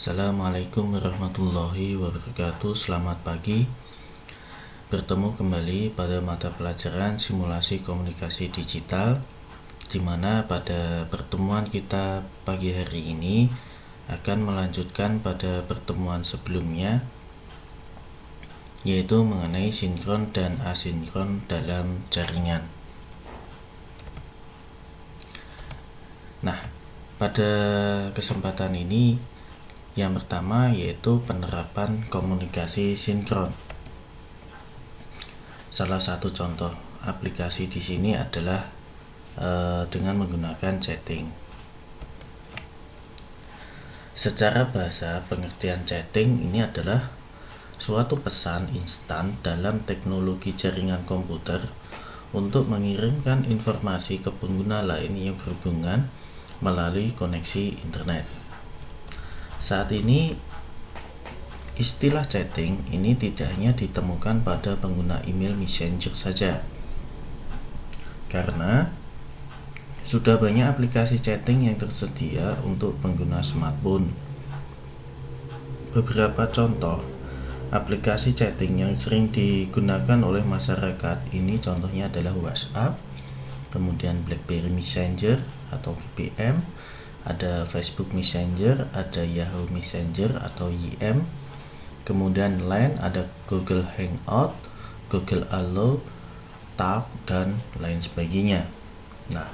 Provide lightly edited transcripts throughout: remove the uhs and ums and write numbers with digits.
Assalamualaikum warahmatullahi wabarakatuh. Selamat pagi. Bertemu kembali pada mata pelajaran simulasi komunikasi digital, di mana pada pertemuan kita pagi hari ini akan melanjutkan pada pertemuan sebelumnya, yaitu mengenai sinkron dan asinkron dalam jaringan. Nah, pada kesempatan ini yang pertama yaitu penerapan komunikasi sinkron. Salah satu contoh aplikasi di sini adalah dengan menggunakan chatting. Secara bahasa, pengertian chatting ini adalah suatu pesan instan dalam teknologi jaringan komputer untuk mengirimkan informasi ke pengguna lain yang berhubungan melalui koneksi internet. Saat ini istilah chatting ini tidak hanya ditemukan pada pengguna email messenger saja, karena sudah banyak aplikasi chatting yang tersedia untuk pengguna smartphone. Beberapa contoh aplikasi chatting yang sering digunakan oleh masyarakat ini contohnya adalah WhatsApp, kemudian BlackBerry Messenger atau BBM, ada Facebook Messenger, ada Yahoo Messenger atau YM, kemudian Line, ada Google Hangout, Google Allo, Talk, dan lain sebagainya. Nah,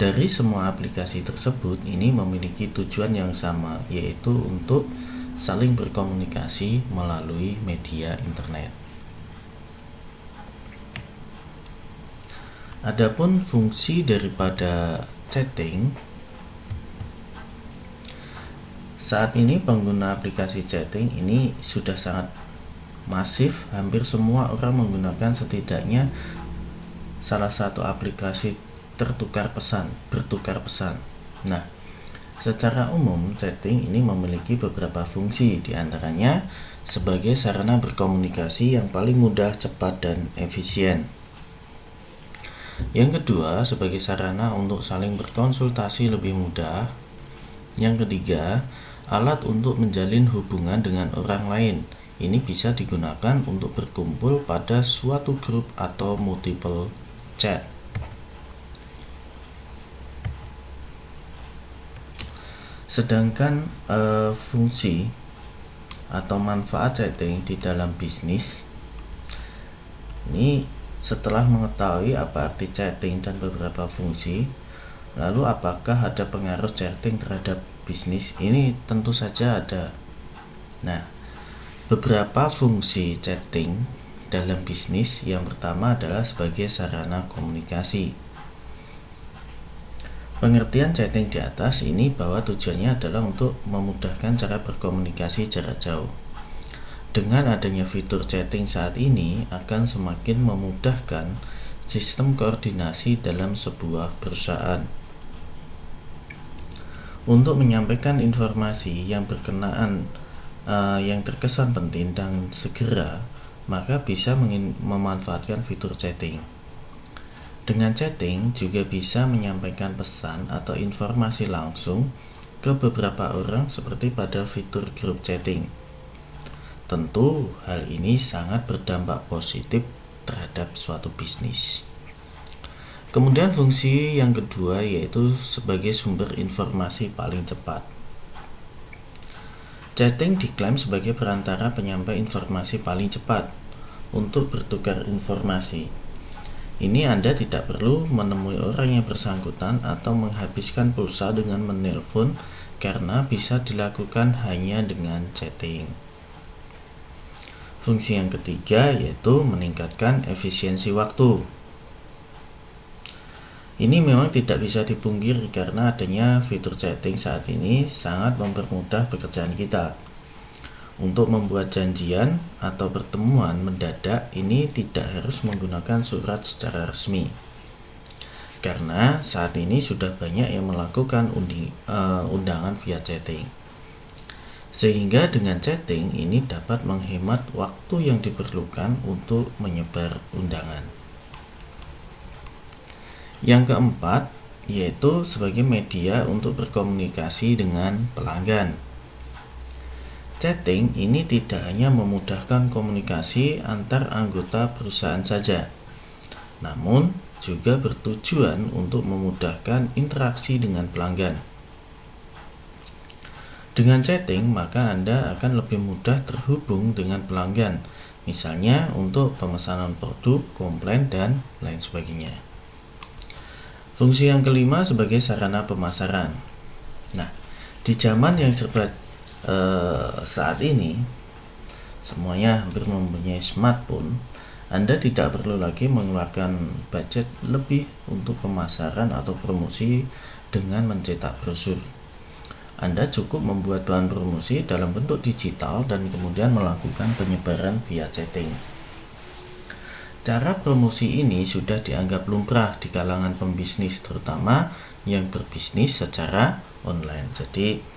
dari semua aplikasi tersebut ini memiliki tujuan yang sama, yaitu untuk saling berkomunikasi melalui media internet. Adapun fungsi daripada chatting, saat ini pengguna aplikasi chatting ini sudah sangat masif. Hampir semua orang menggunakan setidaknya salah satu aplikasi bertukar pesan. Nah, secara umum chatting ini memiliki beberapa fungsi, diantaranya sebagai sarana berkomunikasi yang paling mudah, cepat, dan efisien. Yang kedua, sebagai sarana untuk saling berkonsultasi lebih mudah. Yang ketiga, alat untuk menjalin hubungan dengan orang lain. Ini bisa digunakan untuk berkumpul pada suatu grup atau multiple chat. Sedangkan fungsi atau manfaat chatting di dalam bisnis ini, setelah mengetahui apa arti chatting dan beberapa fungsi, lalu apakah ada pengaruh chatting terhadap bisnis? Ini tentu saja ada. Nah, beberapa fungsi chatting dalam bisnis, yang pertama adalah sebagai sarana komunikasi. Pengertian chatting di atas ini bahwa tujuannya adalah untuk memudahkan cara berkomunikasi jarak jauh. Dengan adanya fitur chatting saat ini akan semakin memudahkan sistem koordinasi dalam sebuah perusahaan. Untuk menyampaikan informasi yang berkenaan yang terkesan penting dan segera, maka bisa memanfaatkan fitur chatting. Dengan chatting juga bisa menyampaikan pesan atau informasi langsung ke beberapa orang seperti pada fitur grup chatting. Tentu hal ini sangat berdampak positif terhadap suatu bisnis. Kemudian fungsi yang kedua yaitu sebagai sumber informasi paling cepat. Chatting diklaim sebagai perantara penyampai informasi paling cepat untuk bertukar informasi. Ini Anda tidak perlu menemui orang yang bersangkutan atau menghabiskan pulsa dengan menelpon, karena bisa dilakukan hanya dengan chatting. Fungsi yang ketiga yaitu meningkatkan efisiensi waktu. Ini memang tidak bisa dipungkiri karena adanya fitur chatting saat ini sangat mempermudah pekerjaan kita. Untuk membuat janjian atau pertemuan mendadak ini tidak harus menggunakan surat secara resmi, karena saat ini sudah banyak yang melakukan undangan via chatting. Sehingga dengan chatting ini dapat menghemat waktu yang diperlukan untuk menyebar undangan. Yang keempat yaitu sebagai media untuk berkomunikasi dengan pelanggan. Chatting ini tidak hanya memudahkan komunikasi antar anggota perusahaan saja, namun juga bertujuan untuk memudahkan interaksi dengan pelanggan. Dengan chatting, maka Anda akan lebih mudah terhubung dengan pelanggan, misalnya untuk pemesanan produk, komplain, dan lain sebagainya. Fungsi yang kelima sebagai sarana pemasaran. Nah, di zaman yang serba saat ini, semuanya hampir mempunyai smartphone, Anda tidak perlu lagi mengeluarkan budget lebih untuk pemasaran atau promosi dengan mencetak brosur. Anda cukup membuat bahan promosi dalam bentuk digital dan kemudian melakukan penyebaran via chatting. Cara promosi ini sudah dianggap lumrah di kalangan pembisnis, terutama yang berbisnis secara online. Jadi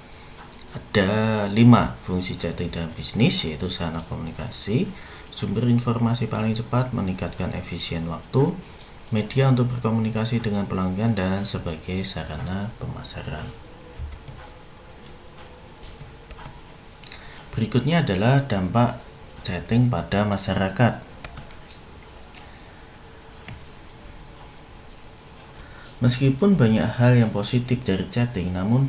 ada 5 fungsi chatting dalam bisnis, yaitu sarana komunikasi, sumber informasi paling cepat, meningkatkan efisien waktu, media untuk berkomunikasi dengan pelanggan, dan sebagai sarana pemasaran. Berikutnya adalah dampak chatting pada masyarakat. Meskipun banyak hal yang positif dari chatting, namun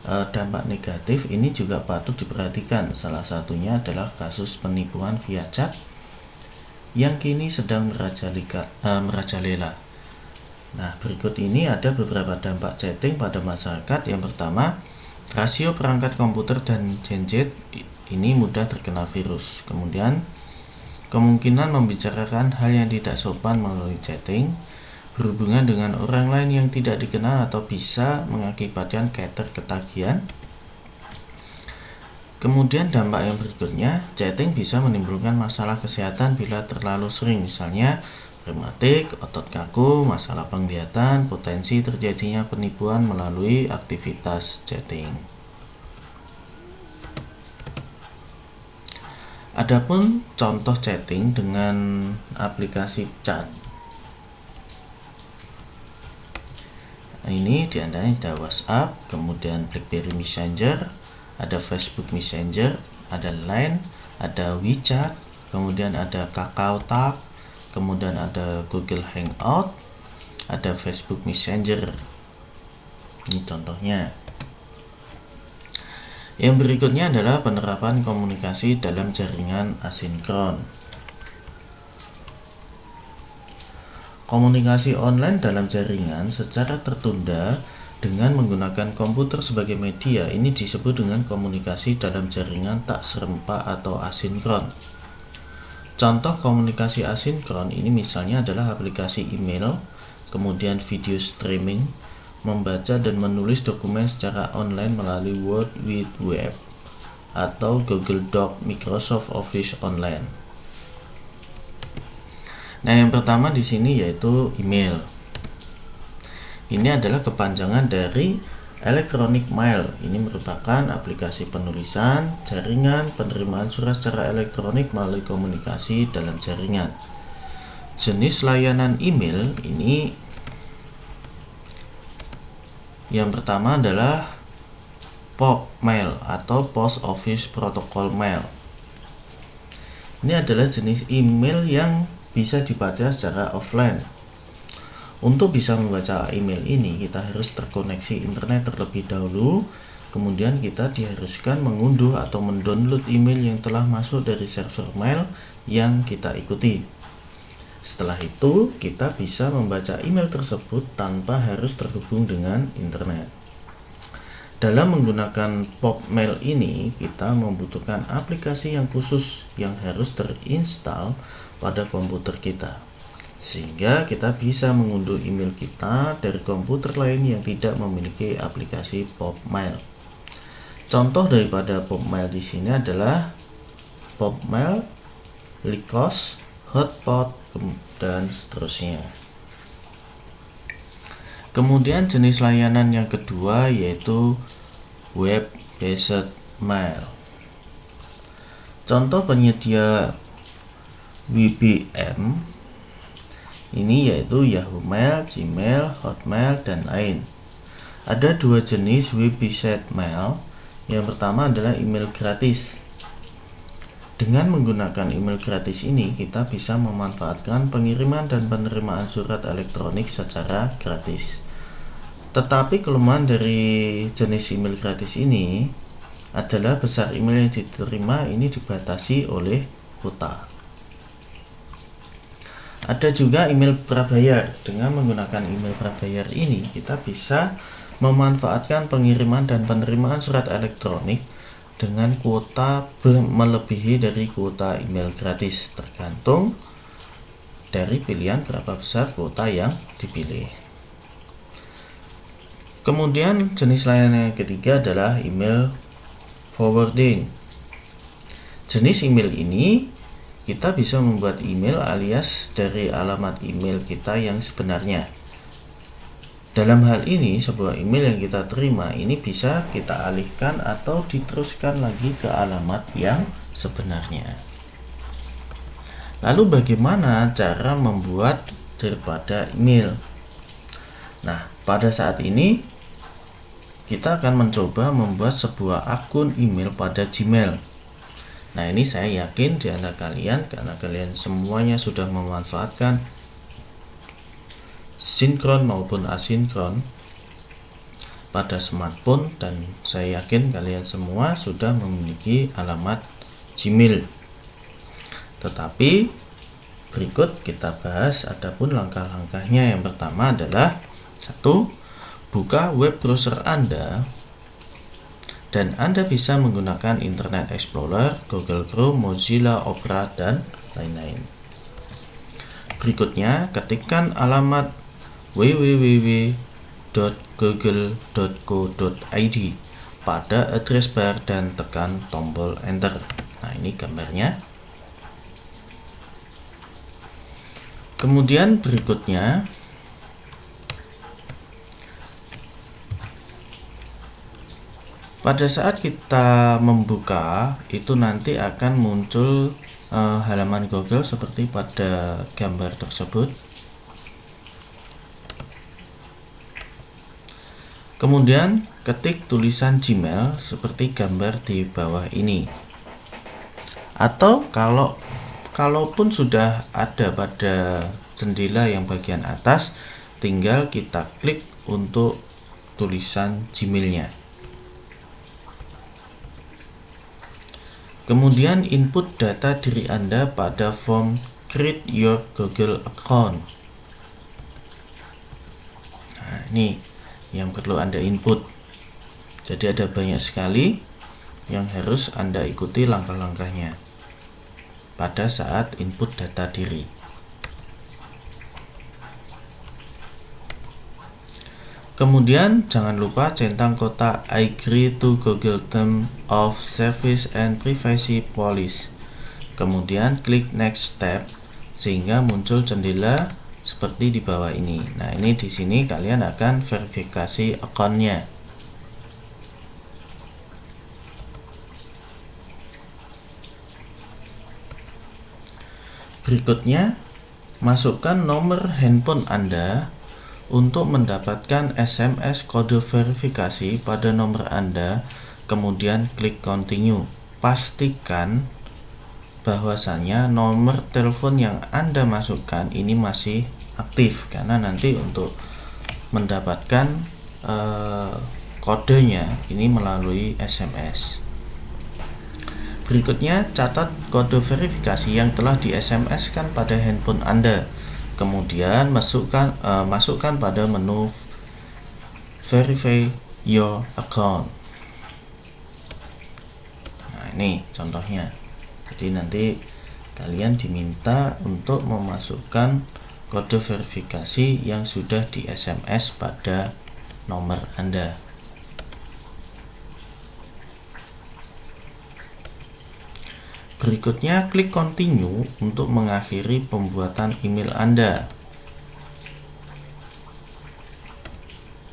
dampak negatif ini juga patut diperhatikan. Salah satunya adalah kasus penipuan via chat yang kini sedang merajalela. Nah, berikut ini ada beberapa dampak chatting pada masyarakat. Yang pertama, rasio perangkat komputer dan gadget ini mudah terkena virus. Kemudian, kemungkinan membicarakan hal yang tidak sopan melalui chatting, berhubungan dengan orang lain yang tidak dikenal atau bisa mengakibatkan ketagihan. Kemudian dampak yang berikutnya, chatting bisa menimbulkan masalah kesehatan bila terlalu sering, misalnya rematik, otot kaku, masalah penglihatan, potensi terjadinya penipuan melalui aktivitas chatting. Adapun contoh chatting dengan aplikasi chat. Ini diantaranya ada WhatsApp, kemudian BlackBerry Messenger, ada Facebook Messenger, ada Line, ada WeChat, kemudian ada KakaoTalk, kemudian ada Google Hangout, ada Facebook Messenger. Ini contohnya. Yang berikutnya adalah penerapan komunikasi dalam jaringan asinkron. Komunikasi online dalam jaringan secara tertunda dengan menggunakan komputer sebagai media ini disebut dengan komunikasi dalam jaringan tak serempak atau asinkron. Contoh komunikasi asinkron ini misalnya adalah aplikasi email, kemudian video streaming, membaca dan menulis dokumen secara online melalui World Wide Web atau Google Doc, Microsoft Office Online. Nah, yang pertama di sini yaitu email. Ini adalah kepanjangan dari electronic mail. Ini merupakan aplikasi penulisan, jaringan, penerimaan surat secara elektronik melalui komunikasi dalam jaringan. Jenis layanan email ini yang pertama adalah POP mail atau Post Office Protocol Mail. Ini adalah jenis email yang bisa dibaca secara offline. Untuk bisa membaca email ini, kita harus terkoneksi internet terlebih dahulu. Kemudian kita diharuskan mengunduh atau mendownload email yang telah masuk dari server mail yang kita ikuti. Setelah itu, kita bisa membaca email tersebut tanpa harus terhubung dengan internet. Dalam menggunakan POP mail ini, kita membutuhkan aplikasi yang khusus yang harus terinstall pada komputer kita, sehingga kita bisa mengunduh email kita dari komputer lain yang tidak memiliki aplikasi POP mail. Contoh daripada POP mail di sini adalah POP mail, Lycos, Hotpot, dan seterusnya. Kemudian jenis layanan yang kedua yaitu web-based mail. Contoh penyedia WBM ini yaitu Yahoo Mail, Gmail, Hotmail, dan lain. Ada 2 jenis web-based mail. Yang pertama adalah email gratis. Dengan menggunakan email gratis ini, kita bisa memanfaatkan pengiriman dan penerimaan surat elektronik secara gratis. Tetapi kelemahan dari jenis email gratis ini adalah besar email yang diterima ini dibatasi oleh kuota. Ada juga email prabayar. Dengan menggunakan email prabayar ini, kita bisa memanfaatkan pengiriman dan penerimaan surat elektronik dengan kuota melebihi dari kuota email gratis, tergantung dari pilihan berapa besar kuota yang dipilih. Kemudian jenis layanan yang ketiga adalah email forwarding. Jenis email ini kita bisa membuat email alias dari alamat email kita yang sebenarnya. Dalam hal ini, sebuah email yang kita terima ini bisa kita alihkan atau diteruskan lagi ke alamat yang sebenarnya. Lalu bagaimana cara membuat daripada email? Nah, pada saat ini kita akan mencoba membuat sebuah akun email pada Gmail. Nah, ini saya yakin di antara kalian, karena kalian semuanya sudah memanfaatkan sinkron maupun asinkron pada smartphone, dan saya yakin kalian semua sudah memiliki alamat Gmail. Tetapi berikut kita bahas adapun langkah-langkahnya. Yang pertama adalah 1. Buka web browser Anda, dan Anda bisa menggunakan Internet Explorer, Google Chrome, Mozilla, Opera, dan lain-lain. Berikutnya, ketikkan alamat www.google.co.id pada address bar dan tekan tombol enter. Nah, ini gambarnya. Kemudian berikutnya, pada saat kita membuka itu nanti akan muncul halaman Google seperti pada gambar tersebut. Kemudian ketik tulisan Gmail seperti gambar di bawah ini. Atau kalaupun sudah ada pada jendela yang bagian atas, tinggal kita klik untuk tulisan Gmail-nya. Kemudian input data diri Anda pada form Create Your Google Account. Nah, ini yang perlu Anda input. Jadi ada banyak sekali yang harus Anda ikuti langkah-langkahnya pada saat input data diri. Kemudian jangan lupa centang kotak I agree to Google Terms of Service and Privacy Policy. Kemudian klik next step sehingga muncul jendela seperti di bawah ini. Nah, ini di sini kalian akan verifikasi akunnya. Berikutnya, masukkan nomor handphone Anda untuk mendapatkan SMS kode verifikasi pada nomor Anda, kemudian klik continue. Pastikan bahwasanya nomor telepon yang Anda masukkan ini masih aktif, karena nanti untuk mendapatkan kodenya ini melalui SMS. Berikutnya, catat kode verifikasi yang telah di SMS-kan pada handphone Anda. Kemudian masukkan pada menu Verify Your Account. Nah, ini contohnya. Jadi nanti kalian diminta untuk memasukkan kode verifikasi yang sudah di SMS pada nomor Anda. Berikutnya, klik continue untuk mengakhiri pembuatan email Anda.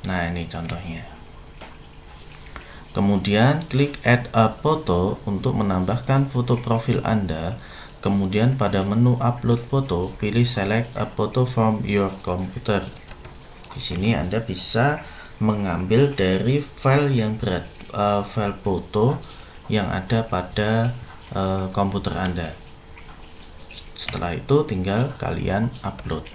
Nah, ini contohnya. Kemudian klik add a photo untuk menambahkan foto profil Anda. Kemudian pada menu upload foto, pilih select a photo from your computer. Di sini Anda bisa mengambil dari file yang file foto yang ada pada komputer Anda. Setelah itu tinggal kalian upload.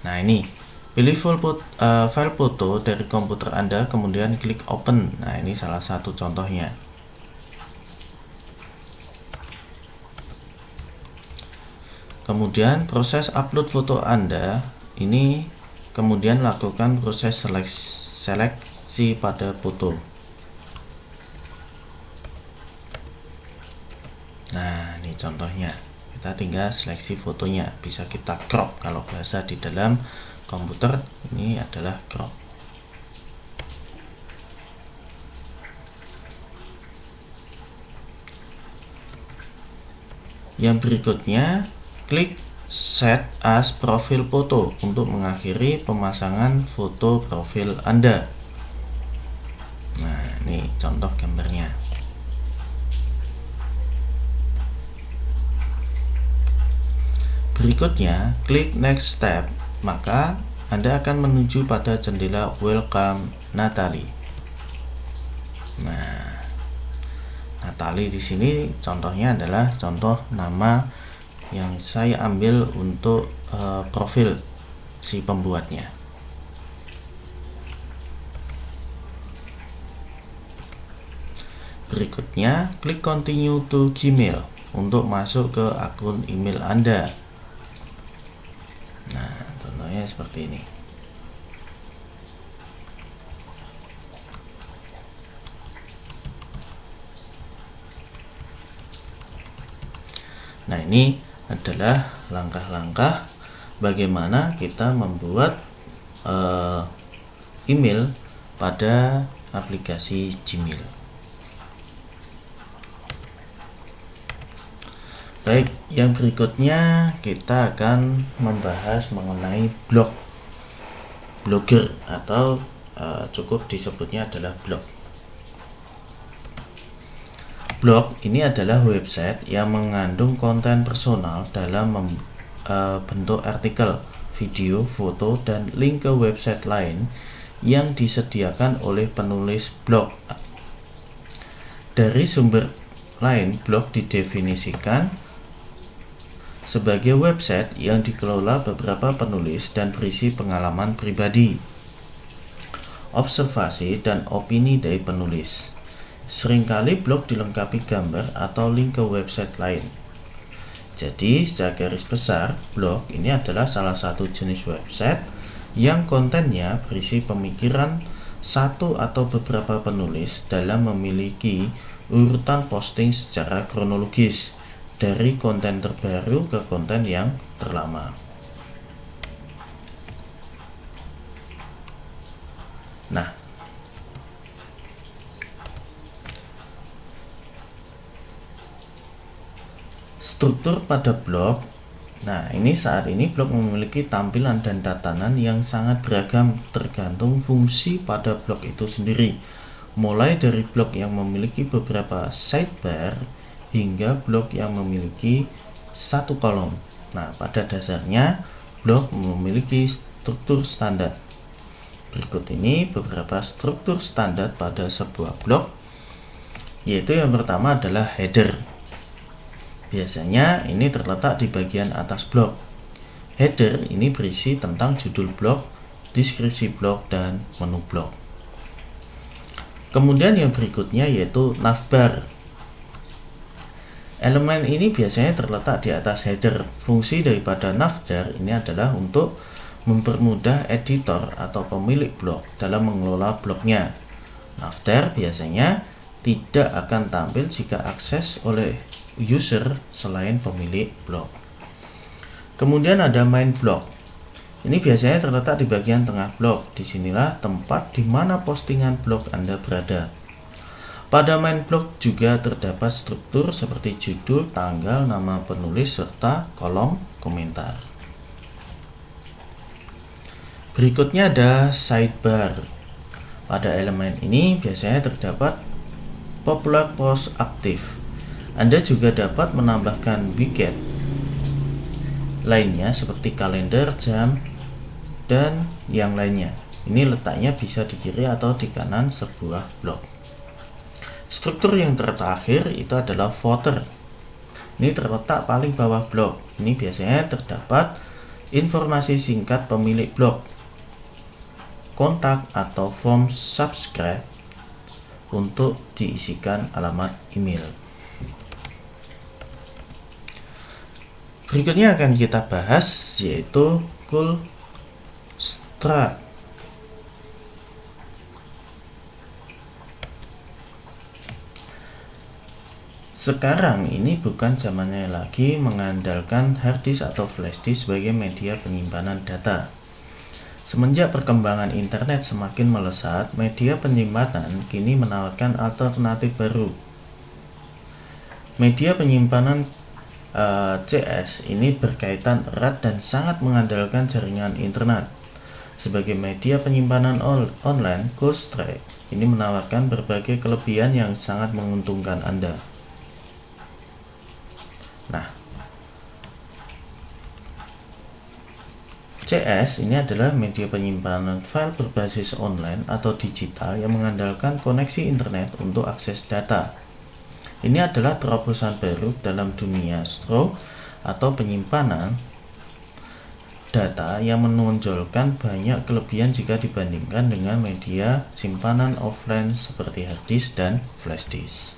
Nah, ini pilih file foto dari komputer Anda, kemudian klik open. Nah, ini salah satu contohnya. Kemudian proses upload foto Anda ini, kemudian lakukan proses seleksi pada foto. Nah, ini contohnya. Kita tinggal seleksi fotonya, bisa kita crop. Kalau bahasa di dalam komputer ini adalah crop. Yang berikutnya, klik set as profil foto untuk mengakhiri pemasangan foto profil Anda. Nah, ini contoh gambarnya. Berikutnya, klik next step, maka Anda akan menuju pada jendela welcome Natalie. Nah, Natalie di sini contohnya adalah contoh nama yang saya ambil untuk profil si pembuatnya. Berikutnya, klik continue to Gmail untuk masuk ke akun email Anda. Nah, contohnya seperti ini. Nah, ini adalah langkah-langkah bagaimana kita membuat email pada aplikasi Gmail. Baik, yang berikutnya kita akan membahas mengenai blogger atau cukup disebutnya adalah blog. Blog ini adalah website yang mengandung konten personal dalam bentuk artikel, video, foto, dan link ke website lain yang disediakan oleh penulis blog. Dari sumber lain, blog didefinisikan sebagai website yang dikelola beberapa penulis dan berisi pengalaman pribadi, observasi, dan opini dari penulis. Seringkali blog dilengkapi gambar atau link ke website lain. Jadi, secara garis besar, blog ini adalah salah satu jenis website yang kontennya berisi pemikiran satu atau beberapa penulis dalam memiliki urutan posting secara kronologis dari konten terbaru ke konten yang terlama. Nah, struktur pada blog. Nah, ini saat ini blog memiliki tampilan dan tatanan yang sangat beragam tergantung fungsi pada blog itu sendiri. Mulai dari blog yang memiliki beberapa sidebar hingga blog yang memiliki satu kolom. Nah, pada dasarnya blog memiliki struktur standar. Berikut ini beberapa struktur standar pada sebuah blog, yaitu yang pertama adalah header. Biasanya ini terletak di bagian atas blog. Header ini berisi tentang judul blog, deskripsi blog, dan menu blog. Kemudian yang berikutnya yaitu navbar. Elemen ini biasanya terletak di atas header. Fungsi daripada navbar ini adalah untuk mempermudah editor atau pemilik blog dalam mengelola blognya. Navbar biasanya tidak akan tampil jika akses oleh user selain pemilik blog. Kemudian ada main blog. Ini biasanya terletak di bagian tengah blog. Disinilah tempat di mana postingan blog Anda berada. Pada main blog juga terdapat struktur seperti judul, tanggal, nama penulis, serta kolom komentar. Berikutnya ada sidebar. Pada elemen ini biasanya terdapat popular post aktif. Anda juga dapat menambahkan widget lainnya seperti kalender, jam, dan yang lainnya. Ini letaknya bisa di kiri atau di kanan sebuah blog. Struktur yang terakhir itu adalah footer. Ini terletak paling bawah blog. Ini biasanya terdapat informasi singkat pemilik blog, kontak atau form subscribe untuk diisikan alamat email. Berikutnya akan kita bahas yaitu cool start. Sekarang ini bukan zamannya lagi mengandalkan harddisk atau flashdisk sebagai media penyimpanan data. Semenjak perkembangan internet semakin melesat, media penyimpanan kini menawarkan alternatif baru. Media penyimpanan CS ini berkaitan erat dan sangat mengandalkan jaringan internet. Sebagai media penyimpanan online, CoolStrike ini menawarkan berbagai kelebihan yang sangat menguntungkan Anda. Nah, CS ini adalah media penyimpanan file berbasis online atau digital yang mengandalkan koneksi internet untuk akses data. Ini adalah terobosan baru dalam dunia STRO atau penyimpanan data yang menonjolkan banyak kelebihan jika dibandingkan dengan media simpanan offline seperti harddisk dan flashdisk.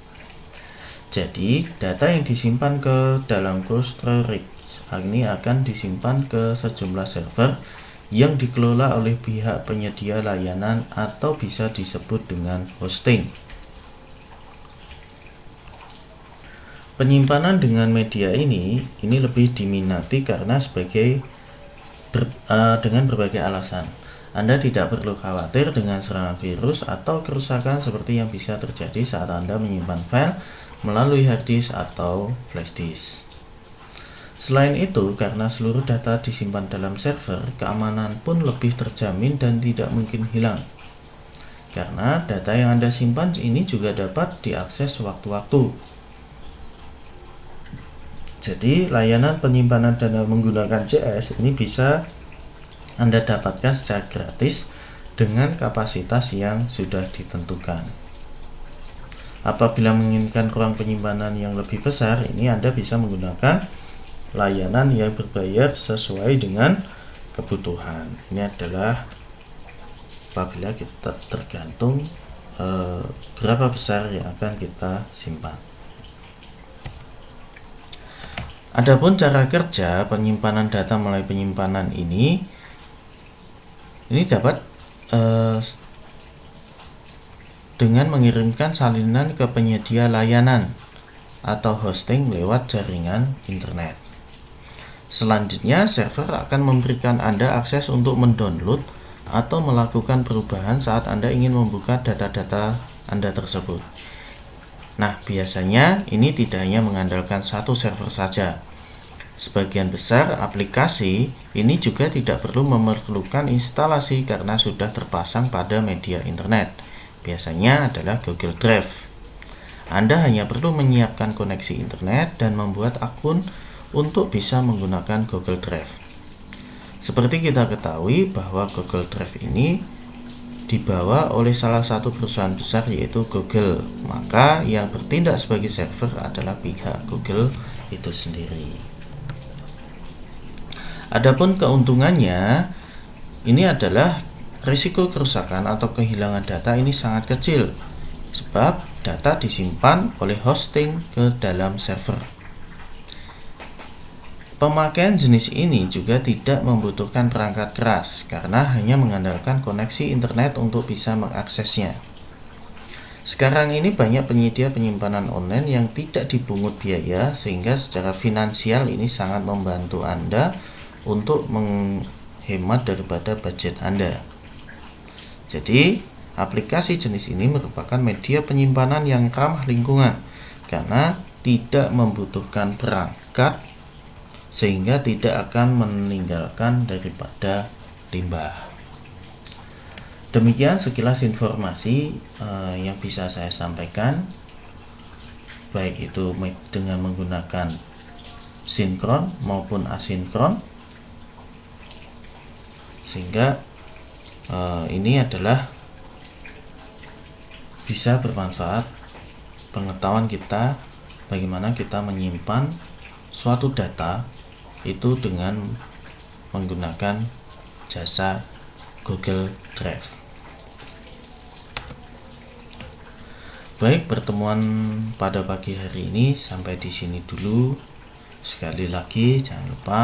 Jadi, data yang disimpan ke dalam cold storage ini akan disimpan ke sejumlah server yang dikelola oleh pihak penyedia layanan atau bisa disebut dengan hosting. Penyimpanan dengan media ini lebih diminati karena dengan berbagai alasan. Anda tidak perlu khawatir dengan serangan virus atau kerusakan seperti yang bisa terjadi saat Anda menyimpan file melalui harddisk atau flashdisk. Selain itu, karena seluruh data disimpan dalam server, keamanan pun lebih terjamin dan tidak mungkin hilang. Karena data yang Anda simpan ini juga dapat diakses sewaktu-waktu. Jadi, layanan penyimpanan data menggunakan CS ini bisa Anda dapatkan secara gratis dengan kapasitas yang sudah ditentukan. Apabila menginginkan ruang penyimpanan yang lebih besar, ini Anda bisa menggunakan layanan yang berbayar sesuai dengan kebutuhan. Ini adalah apabila kita tergantung berapa besar yang akan kita simpan. Adapun cara kerja penyimpanan data melalui penyimpanan ini dapat dengan mengirimkan salinan ke penyedia layanan atau hosting lewat jaringan internet. Selanjutnya, server akan memberikan Anda akses untuk mendownload atau melakukan perubahan saat Anda ingin membuka data-data Anda tersebut. Nah, biasanya ini tidak hanya mengandalkan satu server saja. Sebagian besar aplikasi ini juga tidak perlu memerlukan instalasi karena sudah terpasang pada media internet. Biasanya adalah Google Drive. Anda hanya perlu menyiapkan koneksi internet dan membuat akun untuk bisa menggunakan Google Drive. Seperti kita ketahui bahwa Google Drive ini dibawa oleh salah satu perusahaan besar yaitu Google. Maka yang bertindak sebagai server adalah pihak Google itu sendiri. Adapun keuntungannya ini adalah risiko kerusakan atau kehilangan data ini sangat kecil sebab data disimpan oleh hosting ke dalam server. Pemakaian jenis ini juga tidak membutuhkan perangkat keras karena hanya mengandalkan koneksi internet untuk bisa mengaksesnya. Sekarang ini banyak penyedia penyimpanan online yang tidak dipungut biaya sehingga secara finansial ini sangat membantu Anda untuk menghemat daripada budget Anda. Jadi, aplikasi jenis ini merupakan media penyimpanan yang ramah lingkungan karena tidak membutuhkan perangkat sehingga tidak akan meninggalkan daripada limbah. Demikian sekilas informasi yang bisa saya sampaikan, baik itu dengan menggunakan sinkron maupun asinkron, sehingga ini adalah bisa bermanfaat pengetahuan kita bagaimana kita menyimpan suatu data itu dengan menggunakan jasa Google Drive. Baik, pertemuan pada pagi hari ini sampai di sini dulu. Sekali lagi jangan lupa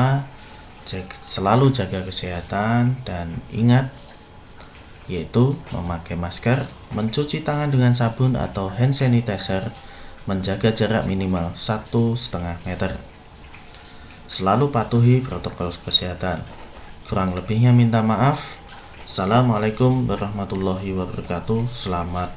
selalu jaga kesehatan dan ingat, yaitu memakai masker, mencuci tangan dengan sabun atau hand sanitizer, menjaga jarak minimal 1,5 meter. Selalu patuhi protokol kesehatan. Kurang lebihnya minta maaf. Assalamualaikum warahmatullahi wabarakatuh. Selamat